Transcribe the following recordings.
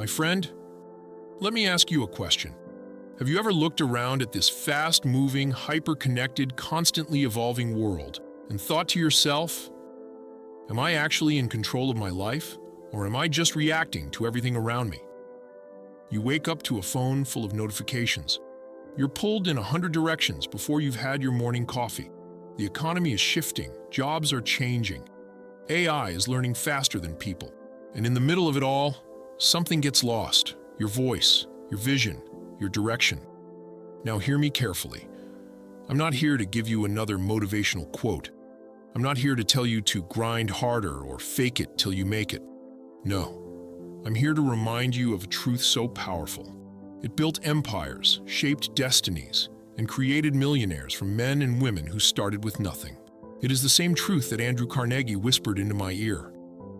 My friend, let me ask you a question. Have you ever looked around at this fast-moving, hyper-connected, constantly evolving world and thought to yourself, am I actually in control of my life, or am I just reacting to everything around me? You wake up to a phone full of notifications. You're pulled in 100 directions before you've had your morning coffee. The economy is shifting, jobs are changing. AI is learning faster than people. And in the middle of it all, something gets lost. Your voice, your vision, your direction. Now hear me carefully. I'm not here to give you another motivational quote. I'm not here to tell you to grind harder or fake it till you make it. No. I'm here to remind you of a truth so powerful. It built empires, shaped destinies, and created millionaires from men and women who started with nothing. It is the same truth that Andrew Carnegie whispered into my ear.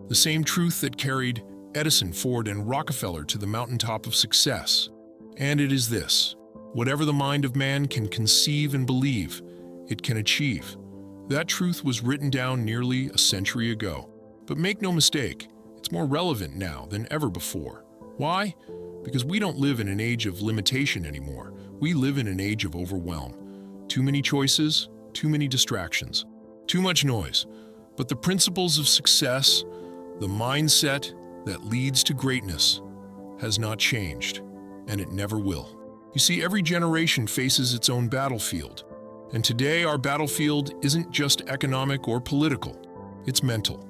The same truth that carried Edison, Ford, and Rockefeller to the mountaintop of success. And it is this: whatever the mind of man can conceive and believe, it can achieve. That truth was written down nearly a century ago. But make no mistake, it's more relevant now than ever before. Why? Because we don't live in an age of limitation anymore. We live in an age of overwhelm. Too many choices, too many distractions, too much noise. But the principles of success, the mindset that leads to greatness, has not changed, and it never will. You see, every generation faces its own battlefield. And today our battlefield isn't just economic or political, it's mental.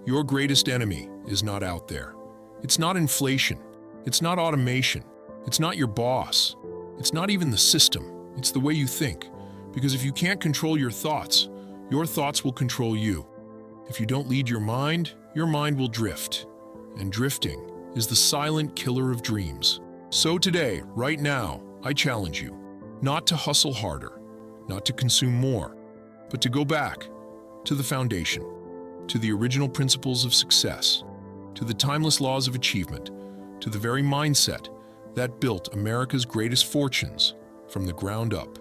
Your greatest enemy is not out there. It's not inflation. It's not automation. It's not your boss. It's not even the system. It's the way you think. Because if you can't control your thoughts will control you. If you don't lead your mind will drift. And drifting is the silent killer of dreams. So today, right now, I challenge you, not to hustle harder, not to consume more, but to go back to the foundation, to the original principles of success, to the timeless laws of achievement, to the very mindset that built America's greatest fortunes from the ground up.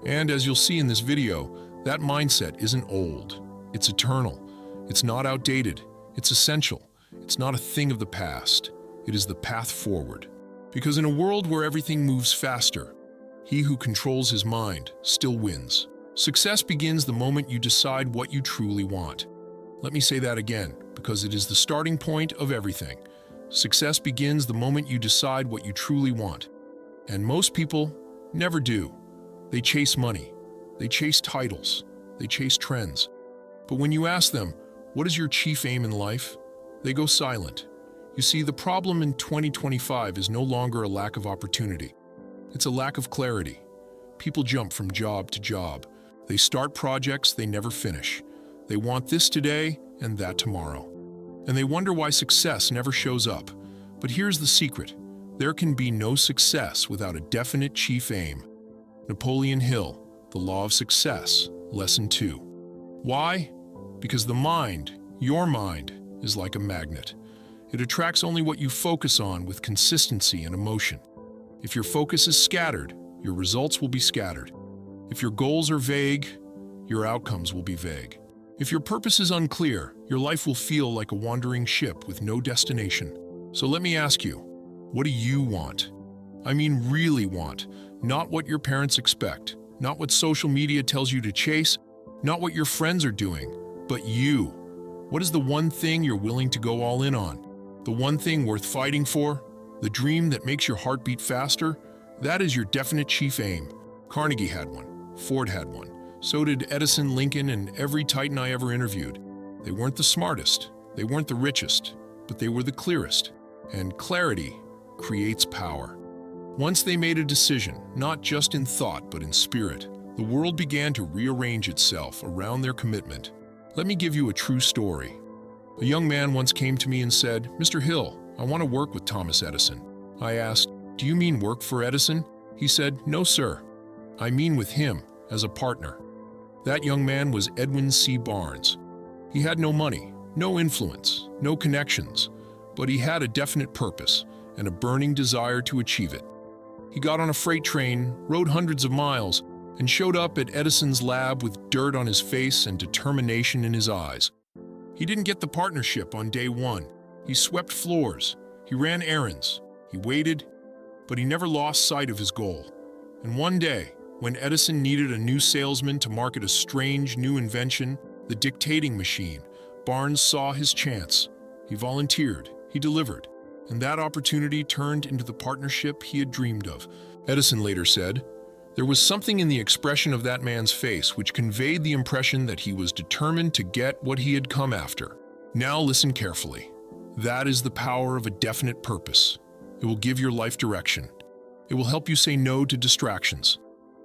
And as you'll see in this video, that mindset isn't old, it's eternal, it's not outdated, it's essential, it's not a thing of the past, it is the path forward. Because in a world where everything moves faster, he who controls his mind still wins. Success begins the moment you decide what you truly want. Let me say that again, because it is the starting point of everything. Success begins the moment you decide what you truly want. And most people never do. They chase money, they chase titles, they chase trends. But when you ask them, what is your chief aim in life? They go silent. You see, the problem in 2025 is no longer a lack of opportunity. It's a lack of clarity. People jump from job to job. They start projects they never finish. They want this today and that tomorrow. And they wonder why success never shows up. But here's the secret. There can be no success without a definite chief aim. Napoleon Hill, The Law of Success, Lesson 2. Why? Because the mind, your mind, is like a magnet. It attracts only what you focus on with consistency and emotion. If your focus is scattered, your results will be scattered. If your goals are vague, your outcomes will be vague. If your purpose is unclear, your life will feel like a wandering ship with no destination. So let me ask you, what do you want? I mean really want, not what your parents expect, not what social media tells you to chase, not what your friends are doing, but you. What is the one thing you're willing to go all in on? The one thing worth fighting for? The dream that makes your heart beat faster? That is your definite chief aim. Carnegie had one. Ford had one. So did Edison, Lincoln, and every titan I ever interviewed. They weren't the smartest, they weren't the richest, but they were the clearest. And clarity creates power. Once they made a decision, not just in thought but in spirit, the world began to rearrange itself around their commitment. Let me give you a true story. A young man once came to me and said, "Mr. Hill, I want to work with Thomas Edison." I asked, "Do you mean work for Edison?" He said, "No, sir. I mean with him as a partner." That young man was Edwin C. Barnes. He had no money, no influence, no connections, but he had a definite purpose and a burning desire to achieve it. He got on a freight train, rode hundreds of miles, and showed up at Edison's lab with dirt on his face and determination in his eyes. He didn't get the partnership on day one. He swept floors, he ran errands, He waited, but he never lost sight of his goal. And one day, when Edison needed a new salesman to market a strange new invention, the dictating machine, Barnes saw his chance. He volunteered, he delivered, and that opportunity turned into the partnership he had dreamed of. Edison later said, "There was something in the expression of that man's face which conveyed the impression that he was determined to get what he had come after." Now listen carefully. That is the power of a definite purpose. It will give your life direction. It will help you say no to distractions.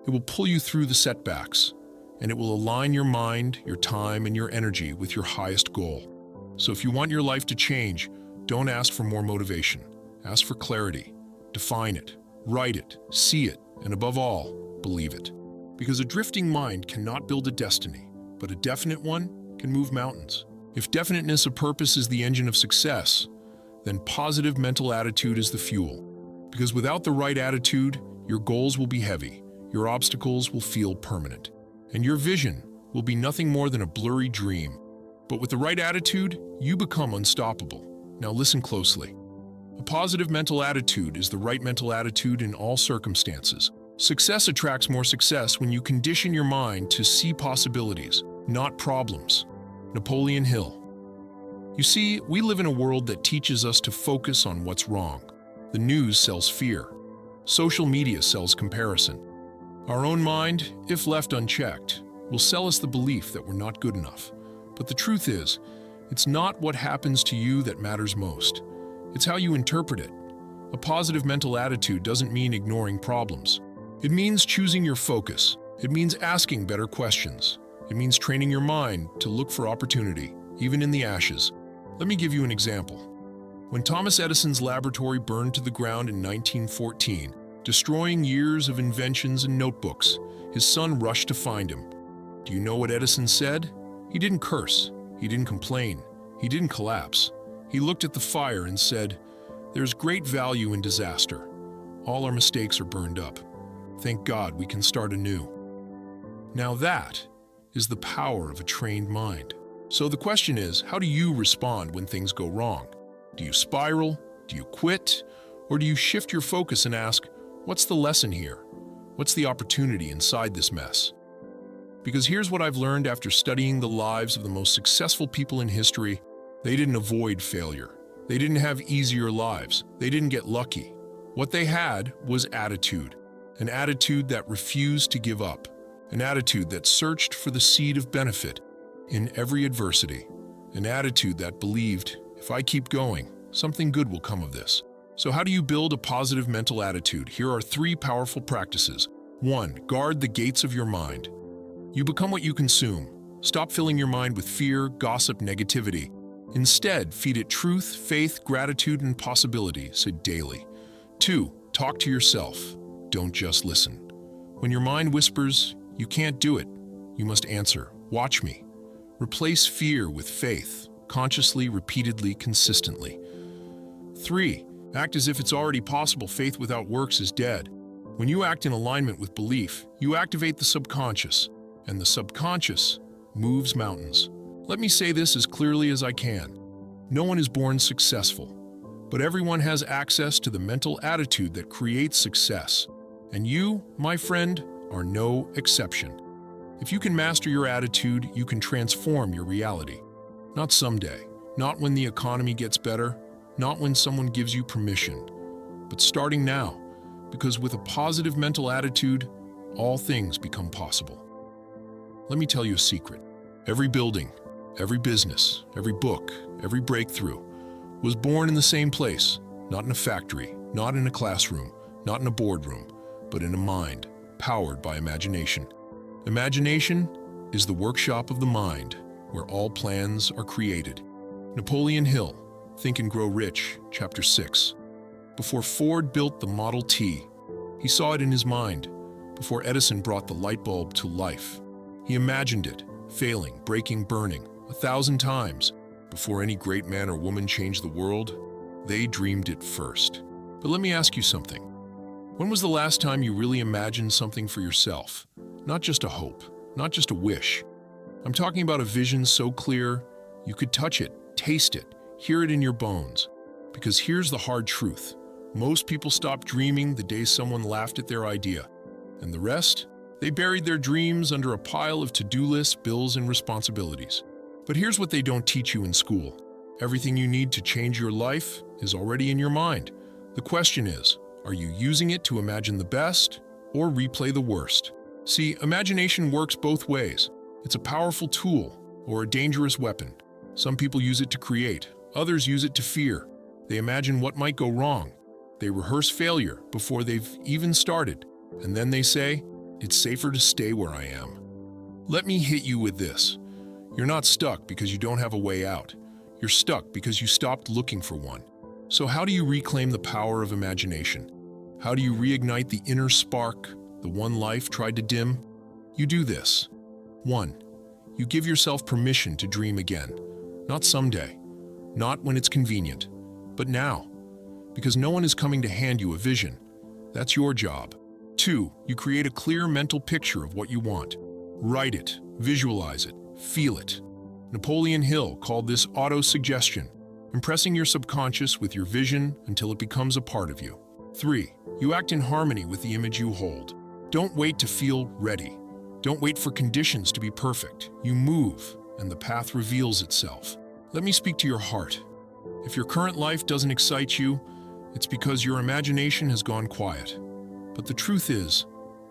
It will pull you through the setbacks, and it will align your mind, your time, and your energy with your highest goal. So if you want your life to change, don't ask for more motivation. Ask for clarity. Define it, write it, see it, and above all, believe it. Because a drifting mind cannot build a destiny, but a definite one can move mountains. If definiteness of purpose is the engine of success, then positive mental attitude is the fuel. Because without the right attitude, your goals will be heavy, your obstacles will feel permanent, and your vision will be nothing more than a blurry dream. But with the right attitude, you become unstoppable. Now listen closely. A positive mental attitude is the right mental attitude in all circumstances. Success attracts more success when you condition your mind to see possibilities, not problems. Napoleon Hill. You see, we live in a world that teaches us to focus on what's wrong. The news sells fear. Social media sells comparison. Our own mind, if left unchecked, will sell us the belief that we're not good enough. But the truth is, it's not what happens to you that matters most. It's how you interpret it. A positive mental attitude doesn't mean ignoring problems. It means choosing your focus. It means asking better questions. It means training your mind to look for opportunity, even in the ashes. Let me give you an example. When Thomas Edison's laboratory burned to the ground in 1914, destroying years of inventions and notebooks, his son rushed to find him. Do you know what Edison said? He didn't curse. He didn't complain. He didn't collapse. He looked at the fire and said, "There's great value in disaster. All our mistakes are burned up. Thank God we can start anew." Now that is the power of a trained mind. So the question is, how do you respond when things go wrong? Do you spiral? Do you quit? Or do you shift your focus and ask, what's the lesson here? What's the opportunity inside this mess? Because here's what I've learned after studying the lives of the most successful people in history. They didn't avoid failure. They didn't have easier lives. They didn't get lucky. What they had was attitude. An attitude that refused to give up. An attitude that searched for the seed of benefit in every adversity. An attitude that believed, if I keep going, something good will come of this. So how do you build a positive mental attitude? Here are 3 powerful practices. 1. Guard the gates of your mind. You become what you consume. Stop filling your mind with fear, gossip, negativity. Instead, feed it truth, faith, gratitude, and possibility, said daily. 2. Talk to yourself. Don't just listen. When your mind whispers, "You can't do it," you must answer, "Watch me." Replace fear with faith, consciously, repeatedly, consistently. 3. Act as if it's already possible. Faith without works is dead. When you act in alignment with belief, you activate the subconscious, and the subconscious moves mountains. Let me say this as clearly as I can. No one is born successful, but everyone has access to the mental attitude that creates success. And you, my friend, are no exception. If you can master your attitude, you can transform your reality. Not someday, not when the economy gets better, not when someone gives you permission, but starting now, because with a positive mental attitude, all things become possible. Let me tell you a secret. Every building, every business, every book, every breakthrough was born in the same place, not in a factory, not in a classroom, not in a boardroom, but in a mind, powered by imagination. Imagination is the workshop of the mind, where all plans are created. Napoleon Hill, Think and Grow Rich, Chapter 6. Before Ford built the Model T, he saw it in his mind. Before Edison brought the light bulb to life, he imagined it, failing, breaking, burning, 1,000 times. Before any great man or woman changed the world, they dreamed it first. But let me ask you something. When was the last time you really imagined something for yourself? Not just a hope, not just a wish. I'm talking about a vision so clear, you could touch it, taste it, hear it in your bones. Because here's the hard truth. Most people stopped dreaming the day someone laughed at their idea. And the rest? They buried their dreams under a pile of to-do lists, bills, and responsibilities. But here's what they don't teach you in school. Everything you need to change your life is already in your mind. The question is, are you using it to imagine the best or replay the worst? See, imagination works both ways. It's a powerful tool or a dangerous weapon. Some people use it to create, others use it to fear. They imagine what might go wrong. They rehearse failure before they've even started, and then they say, it's safer to stay where I am. Let me hit you with this. You're not stuck because you don't have a way out. You're stuck because you stopped looking for one. So how do you reclaim the power of imagination? How do you reignite the inner spark, the one life tried to dim? You do this. 1. You give yourself permission to dream again. Not someday, not when it's convenient, but now. Because no one is coming to hand you a vision. That's your job. 2. You create a clear mental picture of what you want. Write it, visualize it, feel it. Napoleon Hill called this auto-suggestion, impressing your subconscious with your vision until it becomes a part of you. 3. You act in harmony with the image you hold. Don't wait to feel ready. Don't wait for conditions to be perfect. You move, and the path reveals itself. Let me speak to your heart. If your current life doesn't excite you, it's because your imagination has gone quiet. But the truth is,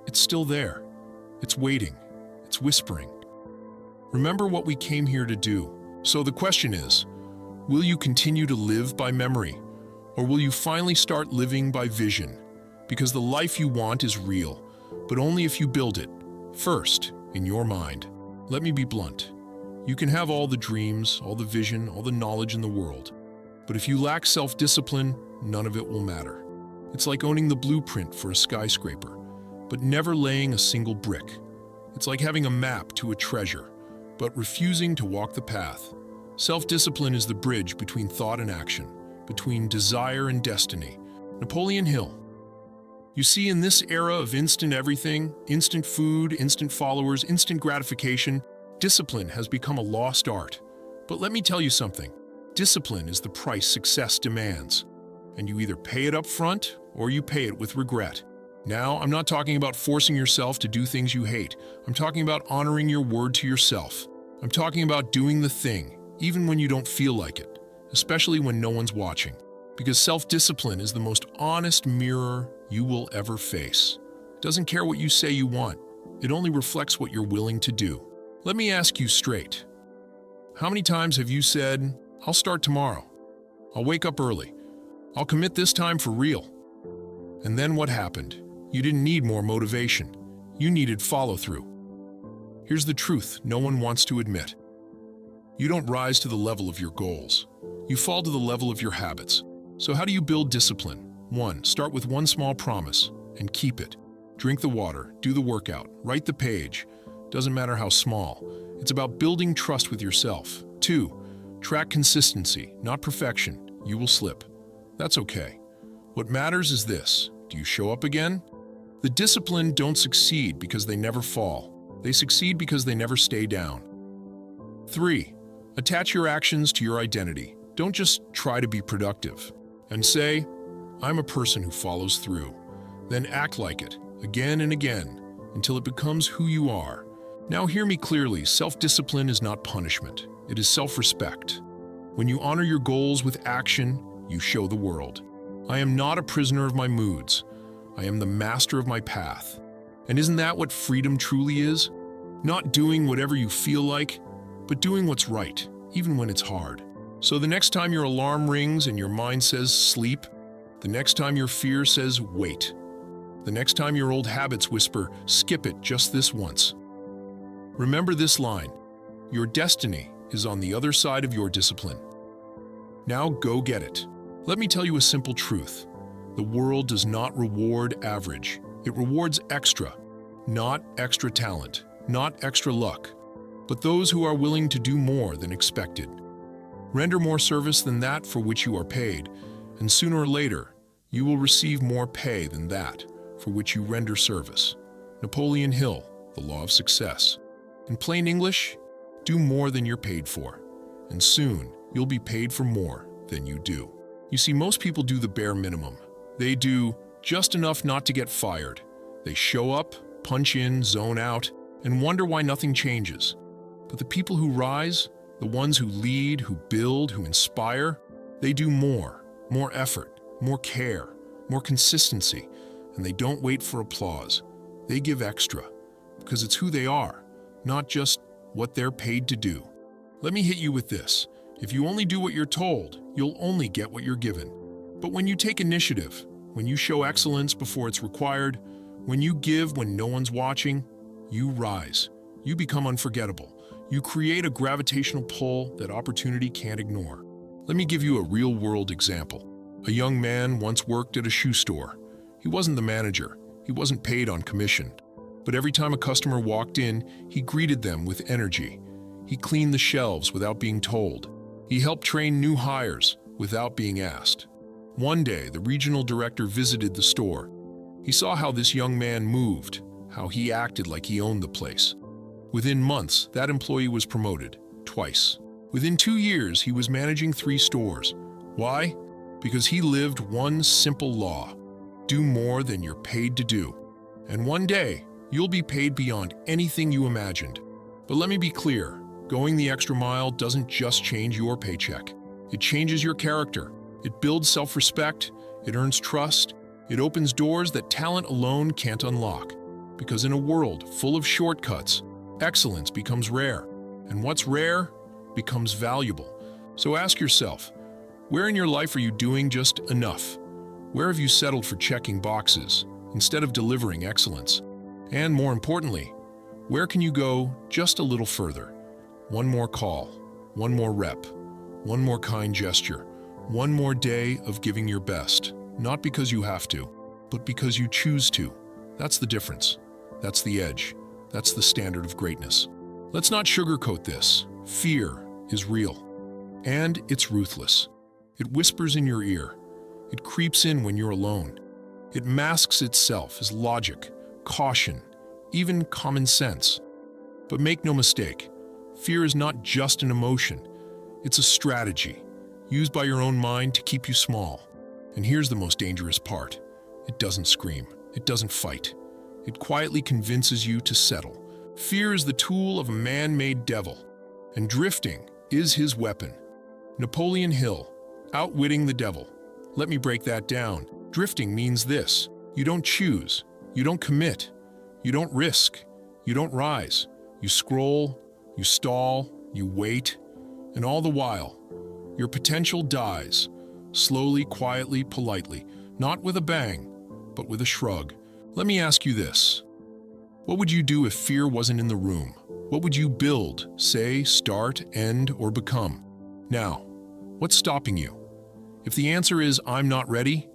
it's still there. It's waiting. It's whispering. Remember what we came here to do. So the question is, will you continue to live by memory? Or will you finally start living by vision? Because the life you want is real, but only if you build it, first, in your mind. Let me be blunt. You can have all the dreams, all the vision, all the knowledge in the world. But if you lack self-discipline, none of it will matter. It's like owning the blueprint for a skyscraper, but never laying a single brick. It's like having a map to a treasure, but refusing to walk the path. Self-discipline is the bridge between thought and action, between desire and destiny. Napoleon Hill. You see, in this era of instant everything, instant food, instant followers, instant gratification, discipline has become a lost art. But let me tell you something. Discipline is the price success demands. And you either pay it up front or you pay it with regret. Now, I'm not talking about forcing yourself to do things you hate. I'm talking about honoring your word to yourself. I'm talking about doing the thing, even when you don't feel like it, especially when no one's watching. Because self-discipline is the most honest mirror you will ever face. It doesn't care what you say you want. It only reflects what you're willing to do. Let me ask you straight. How many times have you said, I'll start tomorrow. I'll wake up early. I'll commit this time for real. And then what happened? You didn't need more motivation. You needed follow-through. Here's the truth no one wants to admit. You don't rise to the level of your goals. You fall to the level of your habits. So how do you build discipline? 1. Start with one small promise and keep it. Drink the water, do the workout, write the page. Doesn't matter how small. It's about building trust with yourself. 2. Track consistency, not perfection. You will slip. That's okay. What matters is this. Do you show up again? The disciplined don't succeed because they never fall. They succeed because they never stay down. 3. Attach your actions to your identity. Don't just try to be productive. And say, I'm a person who follows through. Then act like it, again and again, until it becomes who you are. Now hear me clearly, self-discipline is not punishment. It is self-respect. When you honor your goals with action, you show the world. I am not a prisoner of my moods. I am the master of my path. And isn't that what freedom truly is? Not doing whatever you feel like, but doing what's right, even when it's hard. So the next time your alarm rings and your mind says sleep, the next time your fear says wait, the next time your old habits whisper skip it just this once. Remember this line, your destiny is on the other side of your discipline. Now go get it. Let me tell you a simple truth. The world does not reward average. It rewards extra, not extra talent, not extra luck, but those who are willing to do more than expected. Render more service than that for which you are paid, and sooner or later, you will receive more pay than that for which you render service. Napoleon Hill, The Law of Success. In plain English, do more than you're paid for, and soon you'll be paid for more than you do. You see, most people do the bare minimum. They do just enough not to get fired. They show up, punch in, zone out, and wonder why nothing changes. But the people who rise, the ones who lead, who build, who inspire, they do more effort, more care, more consistency, and they don't wait for applause. They give extra, because it's who they are, not just what they're paid to do. Let me hit you with this. If you only do what you're told, you'll only get what you're given. But when you take initiative, when you show excellence before it's required, when you give when no one's watching, you rise. You become unforgettable. You create a gravitational pull that opportunity can't ignore. Let me give you a real-world example. A young man once worked at a shoe store. He wasn't the manager. He wasn't paid on commission. But every time a customer walked in, he greeted them with energy. He cleaned the shelves without being told. He helped train new hires without being asked. One day, the regional director visited the store. He saw how this young man moved, how he acted like he owned the place. Within months, that employee was promoted, twice. Within 2 years, he was managing 3 stores. Why? Because he lived one simple law: do more than you're paid to do. And one day, you'll be paid beyond anything you imagined. But let me be clear, going the extra mile doesn't just change your paycheck. It changes your character. It builds self-respect. It earns trust. It opens doors that talent alone can't unlock. Because in a world full of shortcuts, excellence becomes rare. And what's rare becomes valuable. So ask yourself, where in your life are you doing just enough? Where have you settled for checking boxes instead of delivering excellence? And more importantly, where can you go just a little further? One more call, one more rep, one more kind gesture, one more day of giving your best, not because you have to, but because you choose to. That's the difference. That's the edge. That's the standard of greatness. Let's not sugarcoat this. Fear is real. And it's ruthless. It whispers in your ear. It creeps in when you're alone. It masks itself as logic, caution, even common sense. But make no mistake, fear is not just an emotion. It's a strategy, used by your own mind to keep you small. And here's the most dangerous part. It doesn't scream. It doesn't fight. It quietly convinces you to settle. Fear is the tool of a man-made devil, and drifting is his weapon. Napoleon Hill, outwitting the devil. Let me break that down. Drifting means this: you don't choose, you don't commit, you don't risk, you don't rise. You scroll, you stall, you wait, and all the while, your potential dies, slowly, quietly, politely, not with a bang, but with a shrug. Let me ask you this. What would you do if fear wasn't in the room? What would you build, say, start, end, or become? Now, what's stopping you? If the answer is, I'm not ready,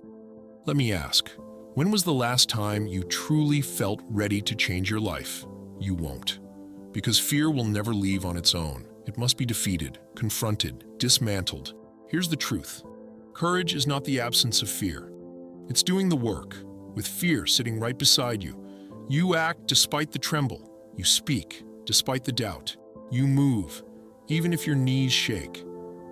let me ask, when was the last time you truly felt ready to change your life? You won't. Because fear will never leave on its own. It must be defeated, confronted, dismantled. Here's the truth. Courage is not the absence of fear. It's doing the work, with fear sitting right beside you. You act despite the tremble. You speak despite the doubt. You move, even if your knees shake.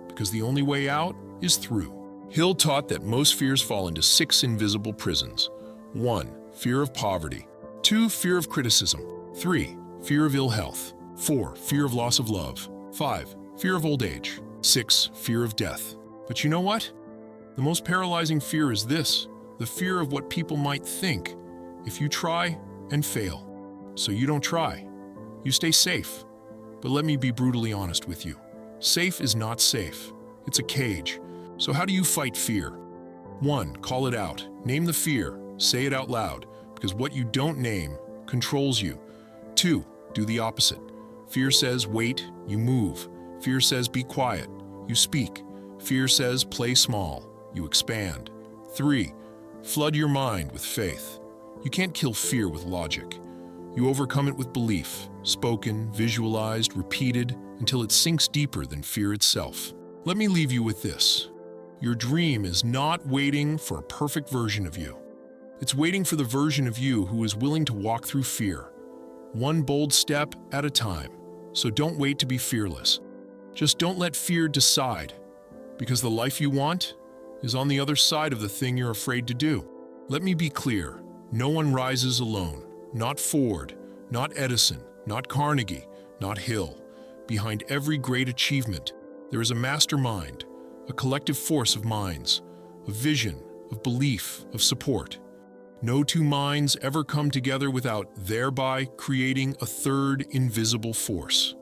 Because the only way out is through. Hill taught that most fears fall into 6 invisible prisons. 1. Fear of poverty. 2. Fear of criticism. 3. Fear of ill health. 4. Fear of loss of love. 5. Fear of old age. 6. Fear of death. But you know what? The most paralyzing fear is this: the fear of what people might think if you try and fail. So you don't try. You stay safe. But let me be brutally honest with you. Safe is not safe. It's a cage. So how do you fight fear? 1. Call it out. Name the fear. Say it out loud. Because what you don't name controls you. 2. Do the opposite. Fear says wait, you move. Fear says be quiet, you speak. Fear says play small, you expand. 3. Flood your mind with faith. You can't kill fear with logic. You overcome it with belief, spoken, visualized, repeated, until it sinks deeper than fear itself. Let me leave you with this. Your dream is not waiting for a perfect version of you. It's waiting for the version of you who is willing to walk through fear, one bold step at a time. So don't wait to be fearless. Just don't let fear decide, because the life you want is on the other side of the thing you're afraid to do. Let me be clear. No one rises alone. Not Ford, not Edison, not Carnegie, not Hill. Behind every great achievement, there is a mastermind, a collective force of minds, of vision, of belief, of support. No two minds ever come together without thereby creating a third invisible force,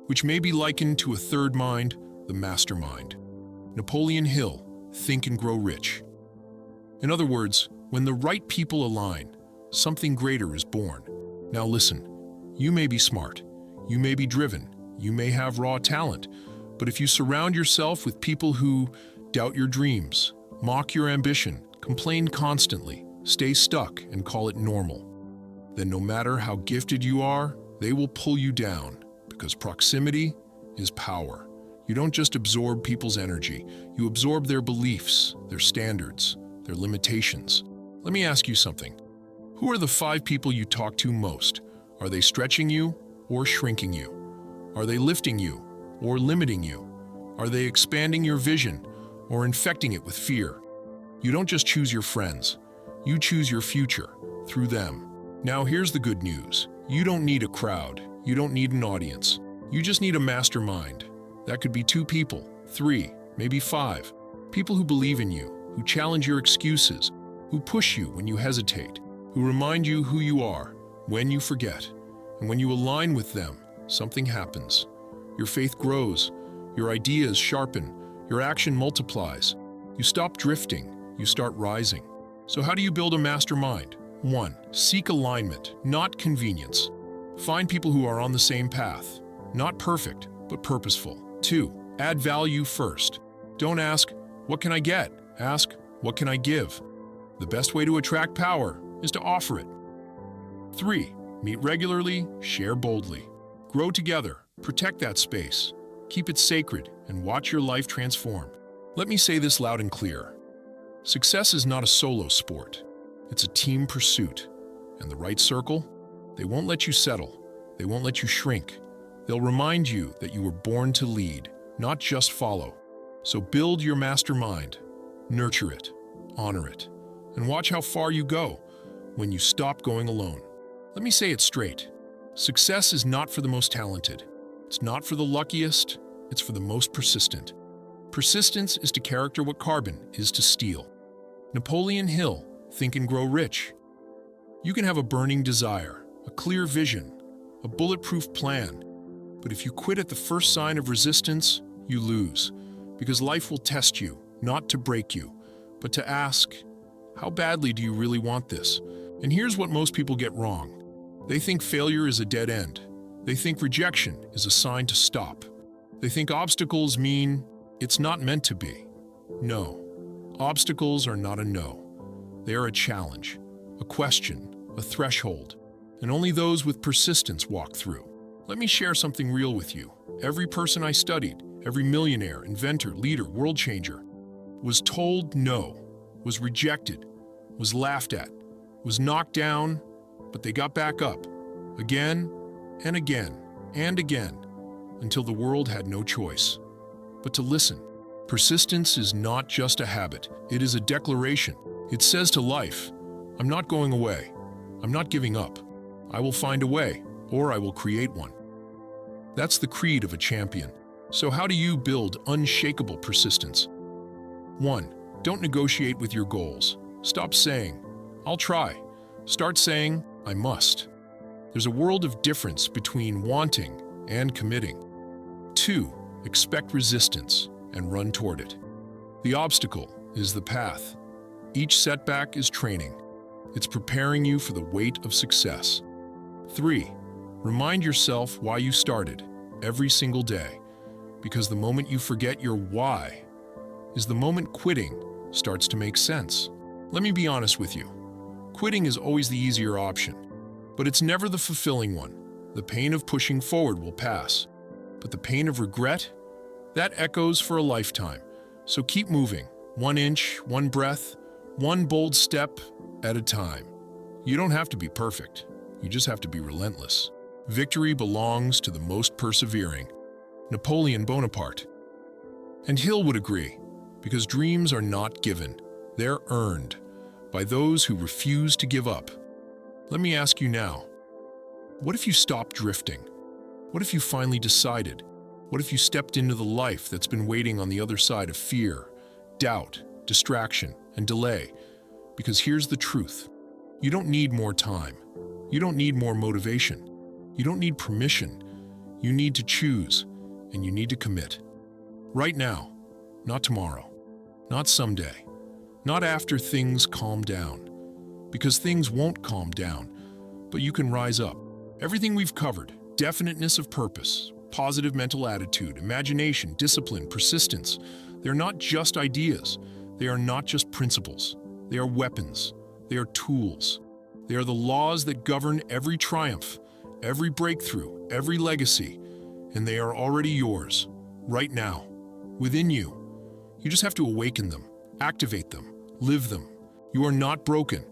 which may be likened to a third mind, the mastermind. Napoleon Hill, Think and Grow Rich. In other words, when the right people align, something greater is born. Now listen, you may be smart, you may be driven, you may have raw talent, but if you surround yourself with people who doubt your dreams, mock your ambition, complain constantly, stay stuck and call it normal, then no matter how gifted you are, they will pull you down, because proximity is power. You don't just absorb people's energy, you absorb their beliefs, their standards, their limitations. Let me ask you something. Who are the 5 people you talk to most? Are they stretching you or shrinking you? Are they lifting you or limiting you? Are they expanding your vision or infecting it with fear? You don't just choose your friends, you choose your future through them. Now here's the good news. You don't need a crowd, you don't need an audience. You just need a mastermind. That could be 2 people, 3, maybe 5. People who believe in you, who challenge your excuses, who push you when you hesitate, who remind you who you are when you forget. And when you align with them, something happens. Your faith grows, your ideas sharpen, your action multiplies. You stop drifting, you start rising. So how do you build a mastermind? 1. Seek alignment, not convenience. Find people who are on the same path, not perfect, but purposeful. 2. Add value first. Don't ask, what can I get? Ask, what can I give? The best way to attract power is to offer it. 3. Meet regularly, share boldly. Grow together, protect that space. Keep it sacred and watch your life transform. Let me say this loud and clear. Success is not a solo sport. It's a team pursuit. And the right circle? They won't let you settle. They won't let you shrink. They'll remind you that you were born to lead, not just follow. So build your mastermind, nurture it, honor it, and watch how far you go when you stop going alone. Let me say it straight. Success is not for the most talented. It's not for the luckiest. It's for the most persistent. Persistence is to character what carbon is to steel. Napoleon Hill, Think and Grow Rich. You can have a burning desire, a clear vision, a bulletproof plan. But if you quit at the first sign of resistance, you lose. Because life will test you, not to break you, but to ask, how badly do you really want this? And here's what most people get wrong. They think failure is a dead end. They think rejection is a sign to stop. They think obstacles mean it's not meant to be. No, obstacles are not a no. They are a challenge, a question, a threshold, and only those with persistence walk through. Let me share something real with you. Every person I studied, every millionaire, inventor, leader, world changer, was told no, was rejected, was laughed at, was knocked down, but they got back up, again and again and again, until the world had no choice but to listen. Persistence is not just a habit, it is a declaration. It says to life, I'm not going away, I'm not giving up. I will find a way, or I will create one. That's the creed of a champion. So how do you build unshakable persistence? 1. Don't negotiate with your goals. Stop saying, I'll try. Start saying, I must. There's a world of difference between wanting and committing. 2. Expect resistance and run toward it. The obstacle is the path. Each setback is training. It's preparing you for the weight of success. 3. Remind yourself why you started every single day, because the moment you forget your why is the moment quitting starts to make sense. Let me be honest with you. Quitting is always the easier option, but it's never the fulfilling one. The pain of pushing forward will pass, but the pain of regret, that echoes for a lifetime. So keep moving, 1 inch, 1 breath, 1 bold step at a time. You don't have to be perfect. You just have to be relentless. Victory belongs to the most persevering. Napoleon Bonaparte. And Hill would agree, Because dreams are not given, they're earned by those who refuse to give up. Let me ask you now, what if you stopped drifting? What if you finally decided? What if you stepped into the life that's been waiting on the other side of fear, doubt, distraction, and delay? Because here's the truth. You don't need more time. You don't need more motivation. You don't need permission. You need to choose, and you need to commit. Right now, not tomorrow, not someday, not after things calm down. Because things won't calm down, but you can rise up. Everything we've covered, definiteness of purpose, positive mental attitude, imagination, discipline, persistence, they're not just ideas. They are not just principles. They are weapons. They are tools. They are the laws that govern every triumph, every breakthrough, every legacy, and they are already yours, right now, within you. You just have to awaken them, activate them, live them. You are not broken.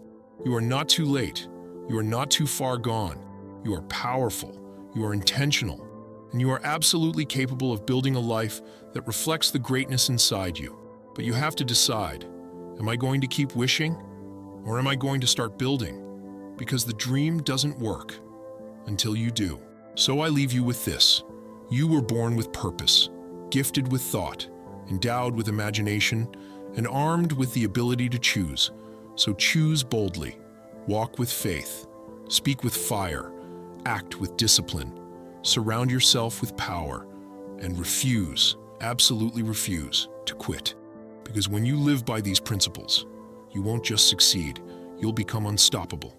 You are not too late. You are not too far gone. You are powerful. You are intentional. And you are absolutely capable of building a life that reflects the greatness inside you. But you have to decide, am I going to keep wishing, or am I going to start building? Because the dream doesn't work until you do. So I leave you with this. You were born with purpose, gifted with thought, endowed with imagination, and armed with the ability to choose. So choose boldly, walk with faith, speak with fire, act with discipline, surround yourself with power, and refuse, absolutely refuse, to quit. Because when you live by these principles, you won't just succeed, you'll become unstoppable.